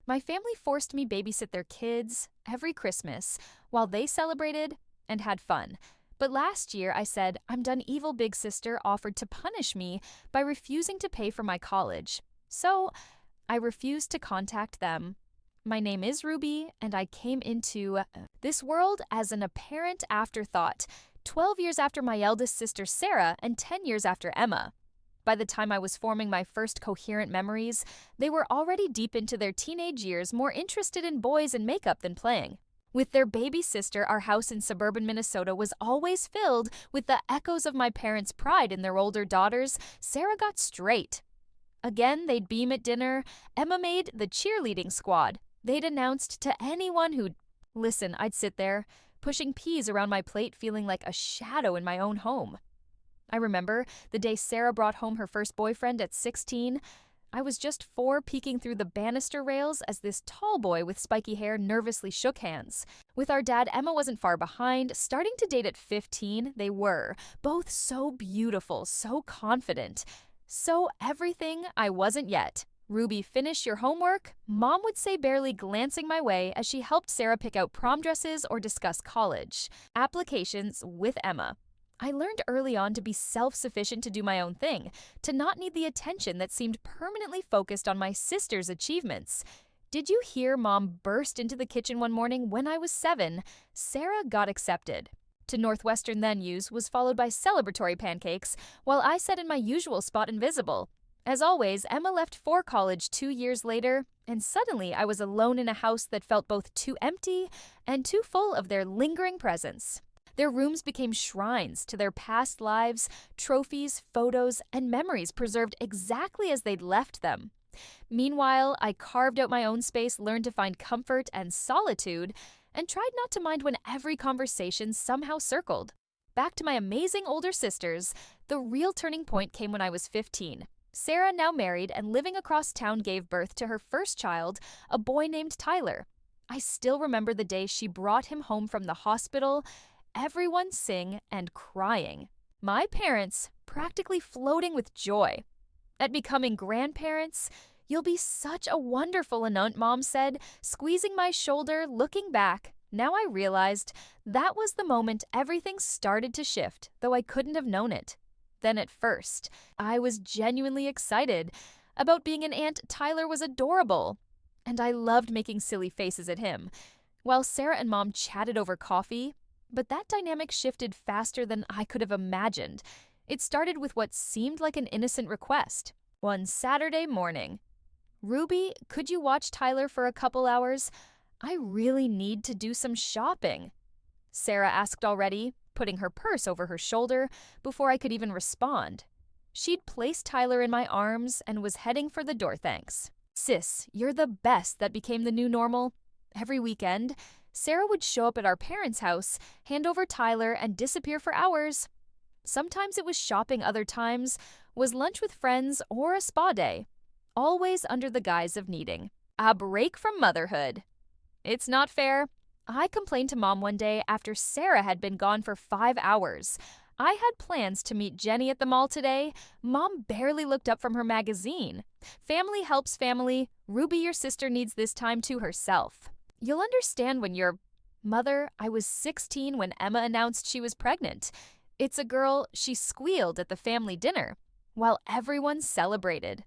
My family forced me babysit their kids every Christmas while they celebrated and had fun. But last year I said I'm done. Evil big sister offered to punish me by refusing to pay for my college. So I refused to contact them. My name is Ruby, and I came into this world as an apparent afterthought, 12 years after my eldest sister Sarah and 10 years after Emma. By the time I was forming my first coherent memories, they were already deep into their teenage years, more interested in boys and makeup than playing. With their baby sister, our house in suburban Minnesota was always filled with the echoes of my parents' pride in their older daughters. Sarah got straight. Again, they'd beam at dinner. Emma made the cheerleading squad. They'd announced to anyone who'd listen. I'd sit there, pushing peas around my plate, feeling like a shadow in my own home. I remember the day Sarah brought home her first boyfriend at 16. I was just 4, peeking through the banister rails as this tall boy with spiky hair nervously shook hands. With our dad, Emma wasn't far behind. Starting to date at 15, they were. Both so beautiful, so confident. So everything I wasn't yet. Ruby, finish your homework, Mom would say, barely glancing my way as she helped Sarah pick out prom dresses or discuss college applications with Emma. I learned early on to be self-sufficient, to do my own thing, to not need the attention that seemed permanently focused on my sister's achievements. Did you hear Mom burst into the kitchen one morning when I was 7? Sarah got accepted to Northwestern then use was followed by celebratory pancakes, while I sat in my usual spot invisible. As always, Emma left for college 2 years later, and suddenly I was alone in a house that felt both too empty and too full of their lingering presence. Their rooms became shrines to their past lives, trophies, photos, and memories preserved exactly as they'd left them. Meanwhile, I carved out my own space, learned to find comfort and solitude, and tried not to mind when every conversation somehow circled back to my amazing older sisters. The real turning point came when I was 15. Sarah, now married and living across town, gave birth to her first child, a boy named Tyler. I still remember the day she brought him home from the hospital, everyone sing and crying. My parents practically floating with joy. At becoming grandparents, you'll be such a wonderful aunt, Mom said, squeezing my shoulder. Looking back, now I realized that was the moment everything started to shift, though I couldn't have known it. Then at first, I was genuinely excited about being an aunt. Tyler was adorable, and I loved making silly faces at him, while Sarah and Mom chatted over coffee. But that dynamic shifted faster than I could have imagined. It started with what seemed like an innocent request. One Saturday morning, Ruby, could you watch Tyler for a couple hours? I really need to do some shopping, Sarah asked already, putting her purse over her shoulder before I could even respond. She'd placed Tyler in my arms and was heading for the door. Thanks. Sis, you're the best. That became the new normal. Every weekend, Sarah would show up at our parents' house, hand over Tyler, and disappear for hours. Sometimes it was shopping, other times was lunch with friends or a spa day, always under the guise of needing a break from motherhood. It's not fair. I complained to Mom one day after Sarah had been gone for 5 hours. I had plans to meet Jenny at the mall today. Mom barely looked up from her magazine. Family helps family. Ruby, your sister, needs this time to herself. You'll understand when you're... Mother, I was 16 when Emma announced she was pregnant. It's a girl. She squealed at the family dinner, while everyone celebrated.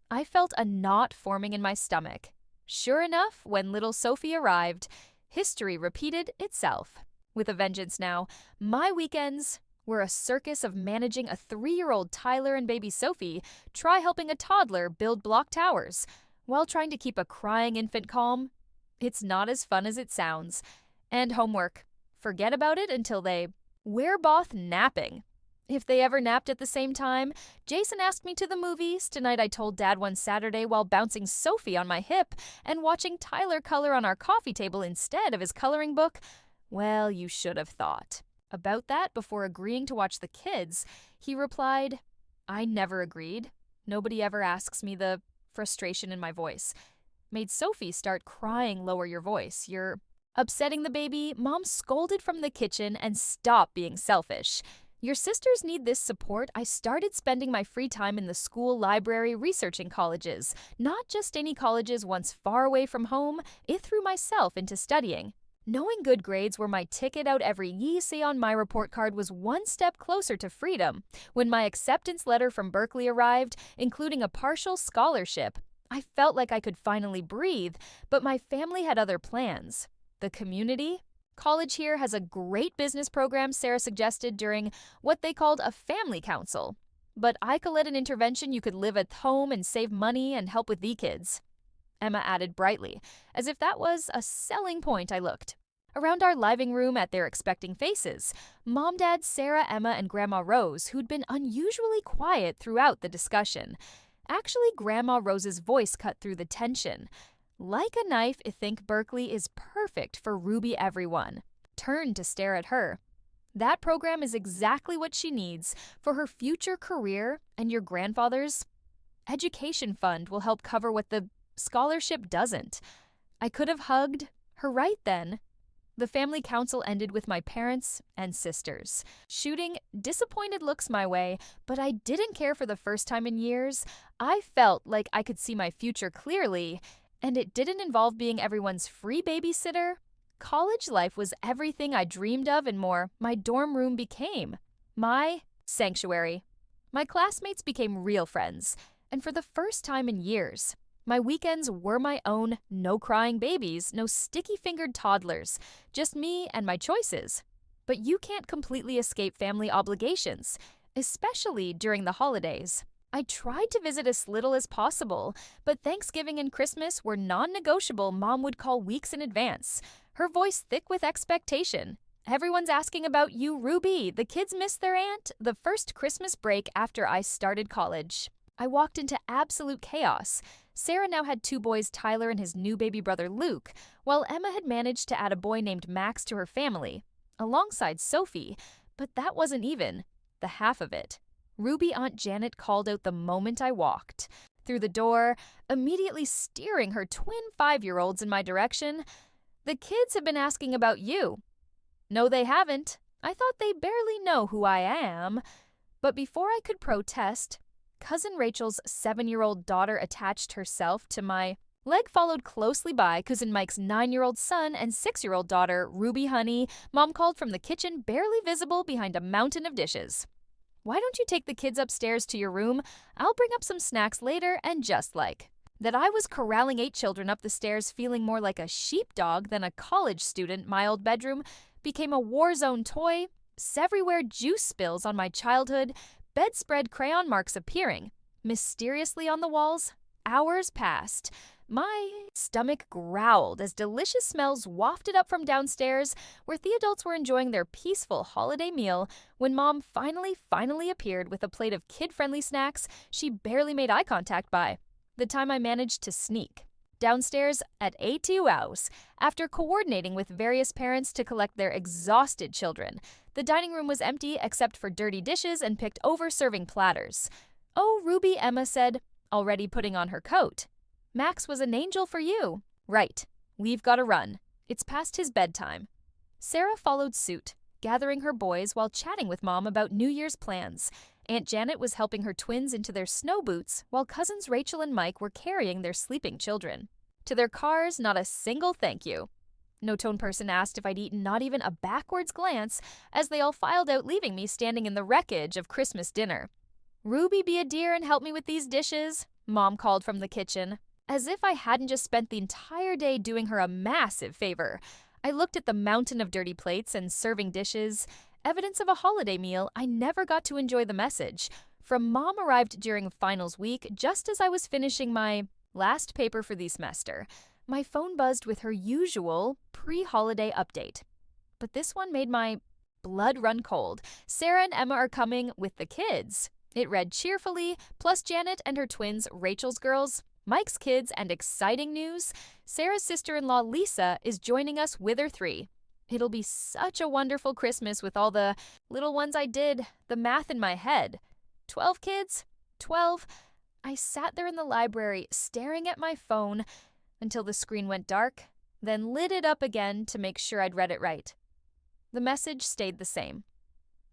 I felt a knot forming in my stomach. Sure enough, when little Sophie arrived, history repeated itself. With a vengeance now, my weekends were a circus of managing a 3-year-old Tyler and baby Sophie, try helping a toddler build block towers, while trying to keep a crying infant calm. It's not as fun as it sounds. And homework. Forget about it until we're both napping. If they ever napped at the same time. Jason asked me to the movies. Tonight I told Dad one Saturday while bouncing Sophie on my hip and watching Tyler color on our coffee table instead of his coloring book. Well, you should have thought about that before agreeing to watch the kids. He replied, I never agreed. Nobody ever asks me. The frustration in my voice made Sophie start crying. Lower your voice. You're upsetting the baby. Mom scolded from the kitchen and stop being selfish. Your sisters need this support. I started spending my free time in the school library researching colleges, not just any colleges once far away from home. It threw myself into studying. Knowing good grades were my ticket out every essay on my report card was one step closer to freedom. When my acceptance letter from Berkeley arrived, including a partial scholarship, I felt like I could finally breathe, but my family had other plans. The community? College here has a great business program Sarah suggested during what they called a family council. But I could let an intervention you could live at home and save money and help with the kids. Emma added brightly, as if that was a selling point. I looked around our living room at their expecting faces. Mom, Dad, Sarah, Emma, and Grandma Rose, who'd been unusually quiet throughout the discussion. Actually, Grandma Rose's voice cut through the tension. Like a knife, I think Berkeley is perfect for Ruby everyone. Turned to stare at her. That program is exactly what she needs for her future career, and your grandfather's education fund will help cover what the scholarship doesn't. I could have hugged her right then. The family council ended with my parents and sisters, shooting disappointed looks my way, but I didn't care for the first time in years. I felt like I could see my future clearly, and it didn't involve being everyone's free babysitter. College life was everything I dreamed of and more. My dorm room became my sanctuary. My classmates became real friends, and for the first time in years, my weekends were my own, no crying babies, no sticky-fingered toddlers, just me and my choices. But you can't completely escape family obligations, especially during the holidays. I tried to visit as little as possible, but Thanksgiving and Christmas were non-negotiable. Mom would call weeks in advance, her voice thick with expectation. Everyone's asking about you, Ruby. The kids miss their aunt. The first Christmas break after I started college, I walked into absolute chaos. Sarah now had 2 boys, Tyler and his new baby brother Luke, while Emma had managed to add a boy named Max to her family, alongside Sophie, but that wasn't even the half of it. Ruby Aunt Janet called out the moment I walked through the door, immediately steering her twin 5-year-olds in my direction. The kids have been asking about you. No, they haven't. I thought they barely know who I am. But before I could protest, Cousin Rachel's 7-year-old daughter attached herself to my leg, followed closely by Cousin Mike's 9-year-old son and 6-year-old daughter, Ruby Honey. Mom called from the kitchen, barely visible behind a mountain of dishes. Why don't you take the kids upstairs to your room? I'll bring up some snacks later. And just like that, I was corralling 8 children up the stairs, feeling more like a sheepdog than a college student. My old bedroom became a war zone toy. Everywhere juice spills on my childhood, bedspread crayon marks appearing mysteriously on the walls. Hours passed. My stomach growled as delicious smells wafted up from downstairs, where the adults were enjoying their peaceful holiday meal, when Mom finally appeared with a plate of kid-friendly snacks she barely made eye contact by. The time I managed to sneak downstairs at 2 hours, after coordinating with various parents to collect their exhausted children. The dining room was empty except for dirty dishes and picked over serving platters. "Oh, Ruby," Emma said, already putting on her coat. "Max was an angel for you." "Right. We've got to run. It's past his bedtime." Sarah followed suit, gathering her boys while chatting with Mom about New Year's plans. Aunt Janet was helping her twins into their snow boots, while cousins Rachel and Mike were carrying their sleeping children. To their cars, not a single thank you. No tone person asked if I'd eaten, not even a backwards glance, as they all filed out, leaving me standing in the wreckage of Christmas dinner. "Ruby, be a dear and help me with these dishes," Mom called from the kitchen, as if I hadn't just spent the entire day doing her a massive favor. I looked at the mountain of dirty plates and serving dishes, evidence of a holiday meal I never got to enjoy. The message from Mom arrived during finals week, just as I was finishing my last paper for the semester. My phone buzzed with her usual pre-holiday update. But this one made my blood run cold. "Sarah and Emma are coming with the kids." It read cheerfully, plus Janet and her twins, Rachel's girls, Mike's kids, and exciting news: Sarah's sister-in-law Lisa is joining us with her 3. It'll be such a wonderful Christmas with all the little ones. I did the math in my head. 12 kids? 12? I sat there in the library staring at my phone until the screen went dark, then lit it up again to make sure I'd read it right. The message stayed the same.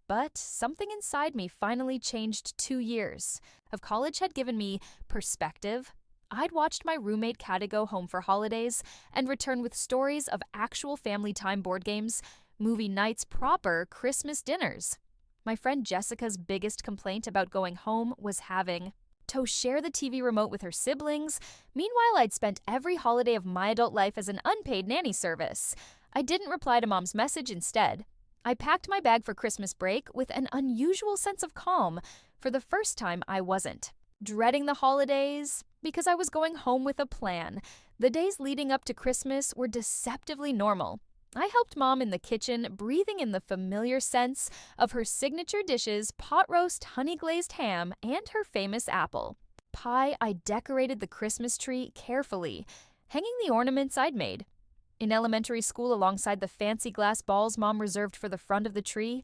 But something inside me finally changed. 2 years of college had given me perspective. I'd watched my roommate Kata go home for holidays and return with stories of actual family time board games, movie nights, proper Christmas dinners. My friend Jessica's biggest complaint about going home was having to share the TV remote with her siblings. Meanwhile, I'd spent every holiday of my adult life as an unpaid nanny service. I didn't reply to Mom's message. Instead, I packed my bag for Christmas break with an unusual sense of calm. For the first time, I wasn't dreading the holidays because I was going home with a plan. The days leading up to Christmas were deceptively normal. I helped Mom in the kitchen, breathing in the familiar scents of her signature dishes, pot roast, honey-glazed ham, and her famous apple pie. I decorated the Christmas tree carefully, hanging the ornaments I'd made. In elementary school, alongside the fancy glass balls Mom reserved for the front of the tree,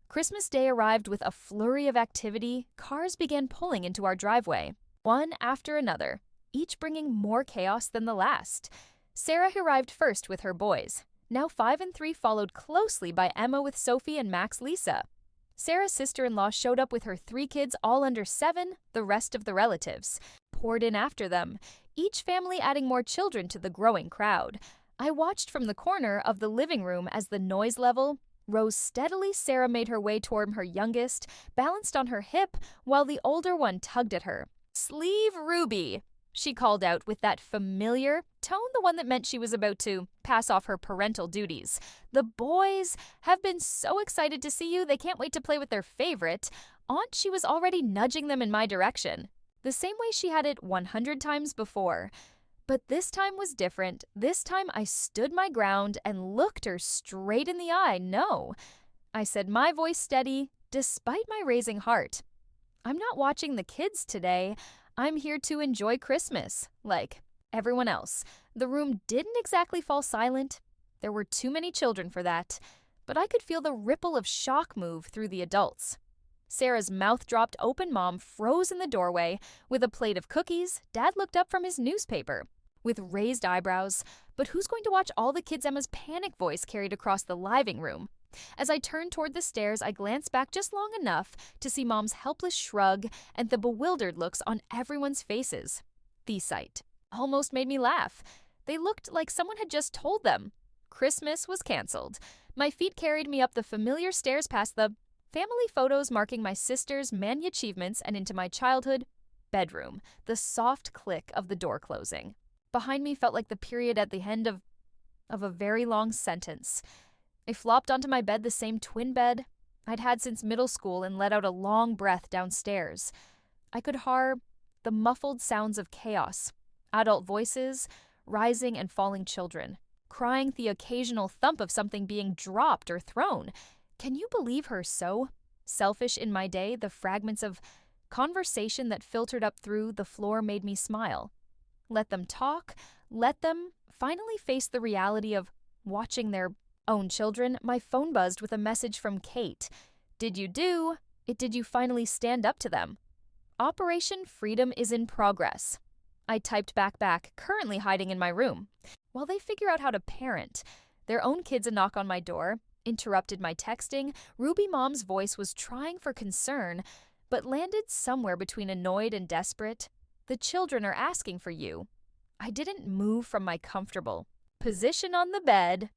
Christmas Day arrived with a flurry of activity. Cars began pulling into our driveway, one after another, each bringing more chaos than the last. Sarah arrived first with her boys. Now 5 and 3 followed closely by Emma with Sophie and Max Lisa. Sarah's sister-in-law showed up with her 3 kids, all under 7. The rest of the relatives poured in after them, each family adding more children to the growing crowd. I watched from the corner of the living room as the noise level rose steadily. Sarah made her way toward her youngest, balanced on her hip, while the older one tugged at her sleeve. Ruby, she called out with that familiar tone, the one that meant she was about to pass off her parental duties. The boys have been so excited to see you, they can't wait to play with their favorite. Aunt, she was already nudging them in my direction, the same way she had it 100 times before. But this time was different. This time I stood my ground and looked her straight in the eye. No, I said, my voice steady, despite my raising heart. I'm not watching the kids today. I'm here to enjoy Christmas, like everyone else. The room didn't exactly fall silent. There were too many children for that. But I could feel the ripple of shock move through the adults. Sarah's mouth dropped open. Mom froze in the doorway with a plate of cookies. Dad looked up from his newspaper with raised eyebrows. But who's going to watch all the kids? Emma's panic voice carried across the living room. As I turned toward the stairs, I glanced back just long enough to see Mom's helpless shrug and the bewildered looks on everyone's faces. The sight almost made me laugh. They looked like someone had just told them Christmas was canceled. My feet carried me up the familiar stairs past the family photos marking my sister's many achievements and into my childhood bedroom, the soft click of the door closing. Behind me felt like the period at the end of a very long sentence. I flopped onto my bed, the same twin bed I'd had since middle school, and let out a long breath downstairs. I could hear the muffled sounds of chaos, adult voices, rising and falling children, crying, the occasional thump of something being dropped or thrown. Can you believe her so selfish in my day? The fragments of conversation that filtered up through the floor made me smile. Let them talk, let them finally face the reality of watching their own children. My phone buzzed with a message from Kate. Did you finally stand up to them? Operation Freedom is in progress. I typed back, currently hiding in my room. While they figure out how to parent their own kids, a knock on my door interrupted my texting. Ruby Mom's voice was trying for concern, but landed somewhere between annoyed and desperate. The children are asking for you. I didn't move from my comfortable position on the bed.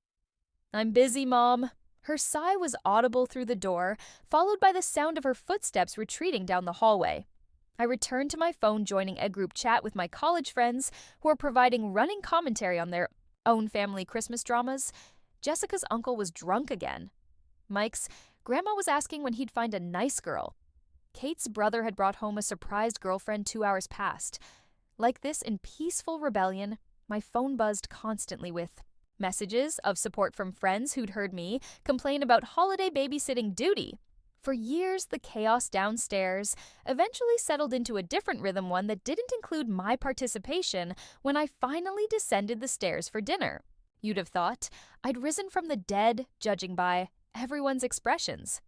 I'm busy, Mom. Her sigh was audible through the door, followed by the sound of her footsteps retreating down the hallway. I returned to my phone, joining a group chat with my college friends who are providing running commentary on their own family Christmas dramas. Jessica's uncle was drunk again. Mike's grandma was asking when he'd find a nice girl. Kate's brother had brought home a surprised girlfriend 2 hours past. Like this, in peaceful rebellion, my phone buzzed constantly with messages of support from friends who'd heard me complain about holiday babysitting duty. For years, the chaos downstairs eventually settled into a different rhythm, one that didn't include my participation when I finally descended the stairs for dinner. You'd have thought I'd risen from the dead, judging by everyone's expressions.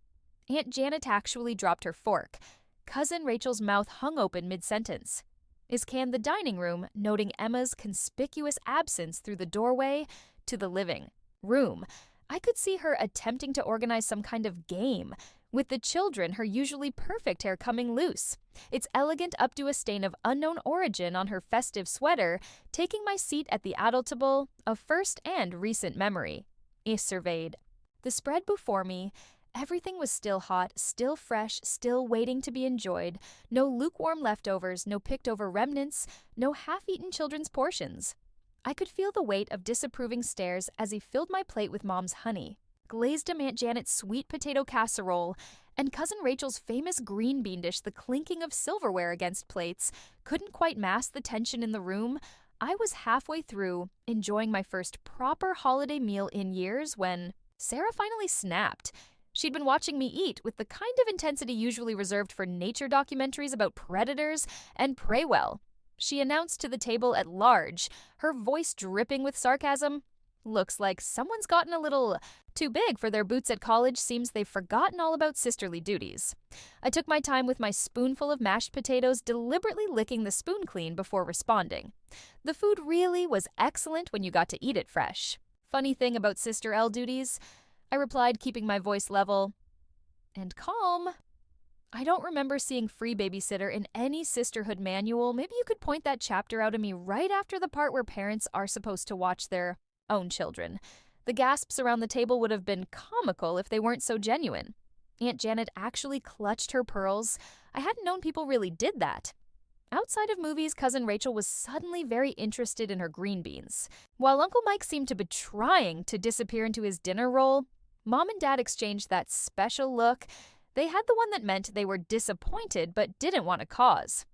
Aunt Janet actually dropped her fork. Cousin Rachel's mouth hung open mid-sentence. Is canned the dining room, noting Emma's conspicuous absence through the doorway to the living room. I could see her attempting to organize some kind of game with the children her usually perfect hair coming loose, its elegant updo a stain of unknown origin on her festive sweater, taking my seat at the adult table of first and recent memory. I surveyed. The spread before me, everything was still hot, still fresh, still waiting to be enjoyed. No lukewarm leftovers, no picked-over remnants, no half-eaten children's portions. I could feel the weight of disapproving stares as he filled my plate with Mom's honey, glazed him Aunt Janet's sweet potato casserole, and Cousin Rachel's famous green bean dish. The clinking of silverware against plates couldn't quite mask the tension in the room. I was halfway through, enjoying my first proper holiday meal in years, when Sarah finally snapped. She'd been watching me eat with the kind of intensity usually reserved for nature documentaries about predators, and pray well. She announced to the table at large, her voice dripping with sarcasm, "Looks like someone's gotten a little too big for their boots at college. Seems they've forgotten all about sisterly duties." I took my time with my spoonful of mashed potatoes, deliberately licking the spoon clean before responding. The food really was excellent when you got to eat it fresh. "Funny thing about Sister L duties," I replied, keeping my voice level and calm. "I don't remember seeing Free Babysitter in any sisterhood manual. Maybe you could point that chapter out to me right after the part where parents are supposed to watch their own children." The gasps around the table would have been comical if they weren't so genuine. Aunt Janet actually clutched her pearls. I hadn't known people really did that. Outside of movies, Cousin Rachel was suddenly very interested in her green beans. While Uncle Mike seemed to be trying to disappear into his dinner role, Mom and Dad exchanged that special look. They had the one that meant they were disappointed but didn't want to cause.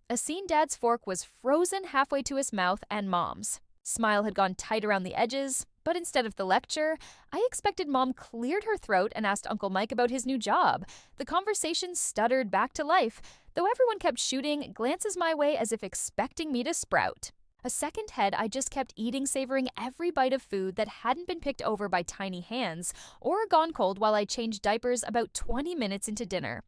A scene Dad's fork was frozen halfway to his mouth, and Mom's smile had gone tight around the edges, but instead of the lecture, I expected Mom cleared her throat and asked Uncle Mike about his new job. The conversation stuttered back to life, though everyone kept shooting glances my way as if expecting me to sprout. A second ahead, I just kept eating, savoring every bite of food that hadn't been picked over by tiny hands or gone cold while I changed diapers about 20 minutes into dinner.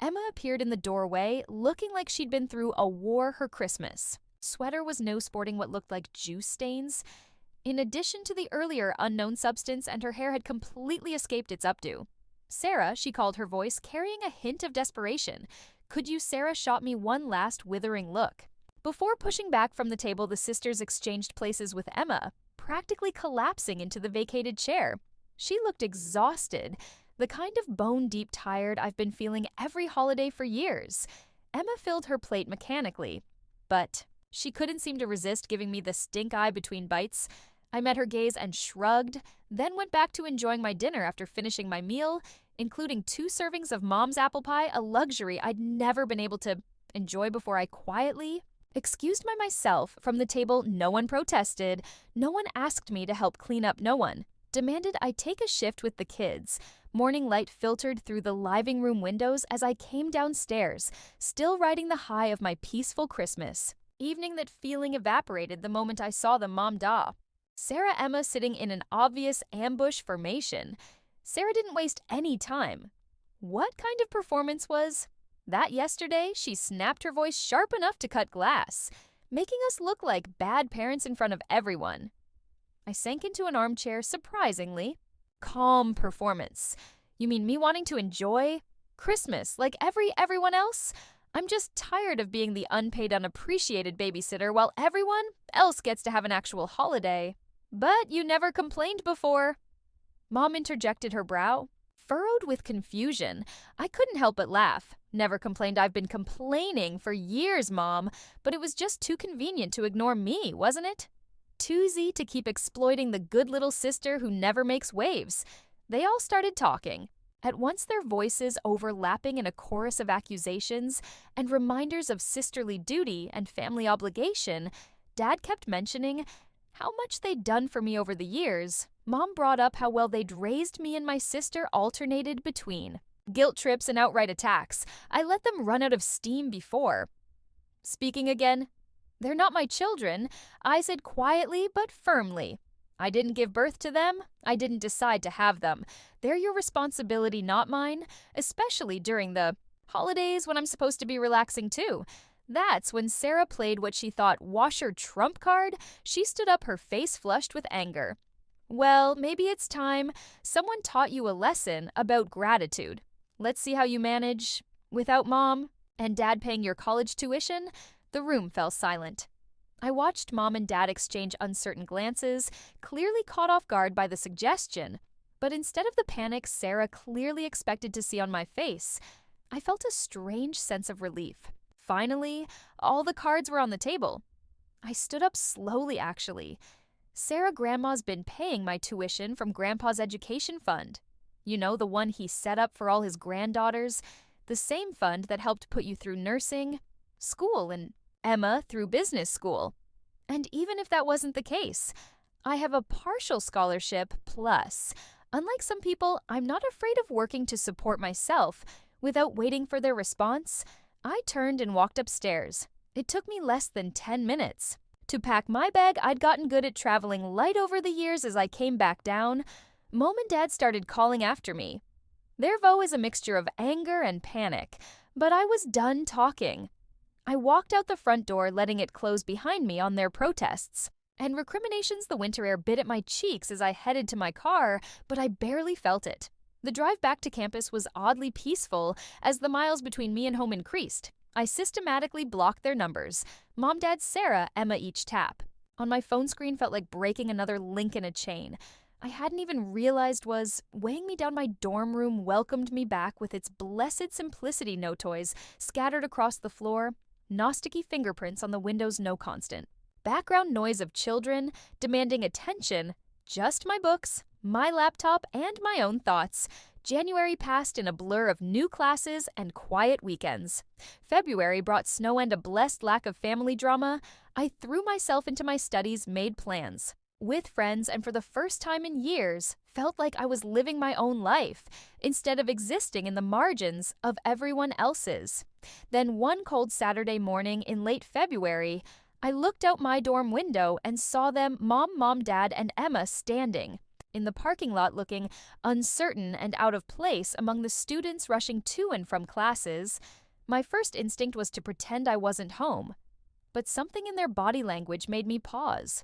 Emma appeared in the doorway, looking like she'd been through a war her Christmas. Sweater was no sporting what looked like juice stains. In addition to the earlier unknown substance, and her hair had completely escaped its updo. "Sarah," she called, her voice carrying a hint of desperation. "Could you, Sarah?" shot me one last withering look. Before pushing back from the table, the sisters exchanged places with Emma, practically collapsing into the vacated chair. She looked exhausted, the kind of bone-deep tired I've been feeling every holiday for years. Emma filled her plate mechanically, but she couldn't seem to resist giving me the stink eye between bites. I met her gaze and shrugged, then went back to enjoying my dinner after finishing my meal, including 2 servings of Mom's apple pie, a luxury I'd never been able to enjoy before. I quietly excused myself from the table. No one protested. No one asked me to help clean up. No one demanded I take a shift with the kids. Morning light filtered through the living room windows as I came downstairs, still riding the high of my peaceful Christmas. Evening that feeling evaporated the moment I saw the Mom Da. Sarah Emma sitting in an obvious ambush formation. Sarah didn't waste any time. What kind of performance was that yesterday? She snapped her voice sharp enough to cut glass, making us look like bad parents in front of everyone. I sank into an armchair, surprisingly. Calm performance. You mean me wanting to enjoy Christmas like everyone else? I'm just tired of being the unpaid, unappreciated babysitter while everyone else gets to have an actual holiday. But you never complained before. Mom interjected, her brow furrowed with confusion. I couldn't help but laugh. Never complained. I've been complaining for years, Mom, but it was just too convenient to ignore me, wasn't it? Too easy to keep exploiting the good little sister who never makes waves. They all started talking, at once their voices overlapping in a chorus of accusations and reminders of sisterly duty and family obligation. Dad kept mentioning how much they'd done for me over the years. Mom brought up how well they'd raised me and my sister, alternated between guilt trips and outright attacks. I let them run out of steam before. Speaking again, "They're not my children," I said quietly but firmly. "I didn't give birth to them. I didn't decide to have them. They're your responsibility, not mine, especially during the holidays when I'm supposed to be relaxing too." That's when Sarah played what she thought washer trump card. She stood up, her face flushed with anger. "Well, maybe it's time someone taught you a lesson about gratitude. Let's see how you manage. Without mom and dad paying your college tuition, the room fell silent. I watched mom and dad exchange uncertain glances, clearly caught off guard by the suggestion. But instead of the panic Sarah clearly expected to see on my face, I felt a strange sense of relief. Finally, all the cards were on the table. I stood up slowly, actually. Sarah Grandma's been paying my tuition from Grandpa's education fund. You know, the one he set up for all his granddaughters. The same fund that helped put you through nursing, school, and Emma through business school. And even if that wasn't the case, I have a partial scholarship plus. Unlike some people, I'm not afraid of working to support myself. Without waiting for their response, I turned and walked upstairs. It took me less than 10 minutes. To pack my bag, I'd gotten good at traveling light over the years. As I came back down, Mom and Dad started calling after me. Their vow is a mixture of anger and panic, but I was done talking. I walked out the front door, letting it close behind me on their protests. And recriminations the winter air bit at my cheeks as I headed to my car, but I barely felt it. The drive back to campus was oddly peaceful as the miles between me and home increased. I systematically blocked their numbers. Mom, Dad, Sarah, Emma each tap. On my phone screen felt like breaking another link in a chain. I hadn't even realized was weighing me down. My dorm room welcomed me back with its blessed simplicity no toys scattered across the floor, Gnosticy fingerprints on the Windows no constant. Background noise of children demanding attention, just my books, my laptop, and my own thoughts. January passed in a blur of new classes and quiet weekends. February brought snow and a blessed lack of family drama. I threw myself into my studies, made plans. With friends, and for the first time in years, felt like I was living my own life, instead of existing in the margins of everyone else's. Then one cold Saturday morning in late February, I looked out my dorm window and saw them, Mom, Dad, and Emma standing in the parking lot looking uncertain and out of place among the students rushing to and from classes. My first instinct was to pretend I wasn't home, but something in their body language made me pause.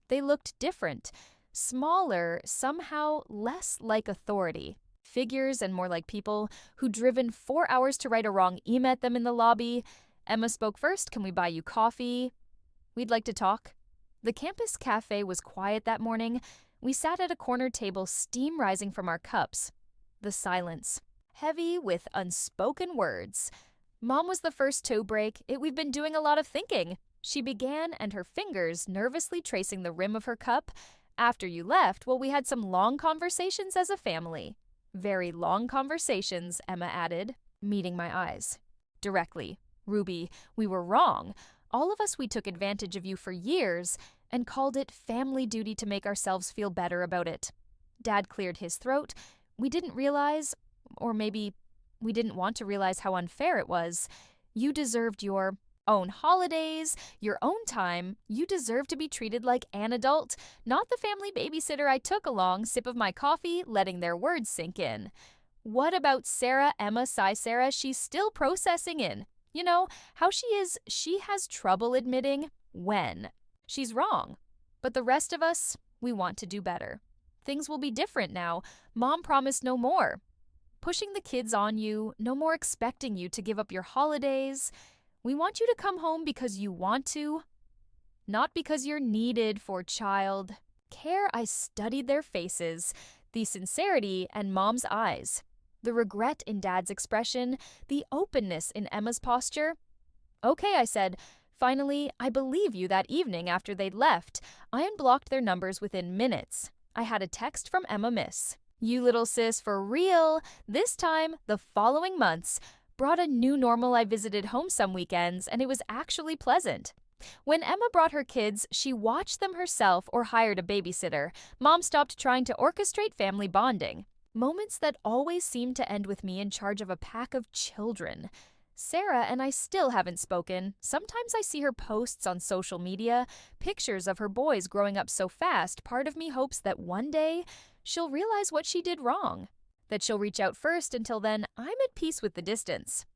They looked different, smaller, somehow less like authority. Figures and more like people who'd driven 4 hours to right a wrong met them in the lobby. Emma spoke first. "Can we buy you coffee? We'd like to talk." The campus cafe was quiet that morning. We sat at a corner table, steam rising from our cups. The silence, heavy with unspoken words. Mom was the first to break. We've been doing a lot of thinking, she began, and her fingers nervously tracing the rim of her cup. "After you left, well, we had some long conversations as a family." "Very long conversations," Emma added, meeting my eyes. Directly. "Ruby, we were wrong. All of us, we took advantage of you for years and called it family duty to make ourselves feel better about it." Dad cleared his throat. "We didn't realize, or maybe we didn't want to realize how unfair it was. You deserved your own holidays, your own time. You deserve to be treated like an adult, not the family babysitter I took along." Sip of my coffee, letting their words sink in. "What about Sarah, Emma, Sarah? She's still processing in. You know, how she has trouble admitting when she's wrong. But the rest of us, we want to do better. Things will be different now. Mom promised no more pushing the kids on you, no more expecting you to give up your holidays. We want you to come home because you want to, not because you're needed for child care." I studied their faces, the sincerity in Mom's eyes, the regret in Dad's expression, the openness in Emma's posture. "Okay," I said. "Finally, I believe you." That evening after they'd left, I unblocked their numbers within minutes. I had a text from Emma, "Miss you little sis for real." This time, the following months brought a new normal. I visited home some weekends, and it was actually pleasant. When Emma brought her kids, she watched them herself or hired a babysitter. Mom stopped trying to orchestrate family bonding. Moments that always seemed to end with me in charge of a pack of children. Sarah and I still haven't spoken. Sometimes I see her posts on social media, pictures of her boys growing up so fast. Part of me hopes that one day she'll realize what she did wrong, that she'll reach out first. Until then, I'm at peace with the distance.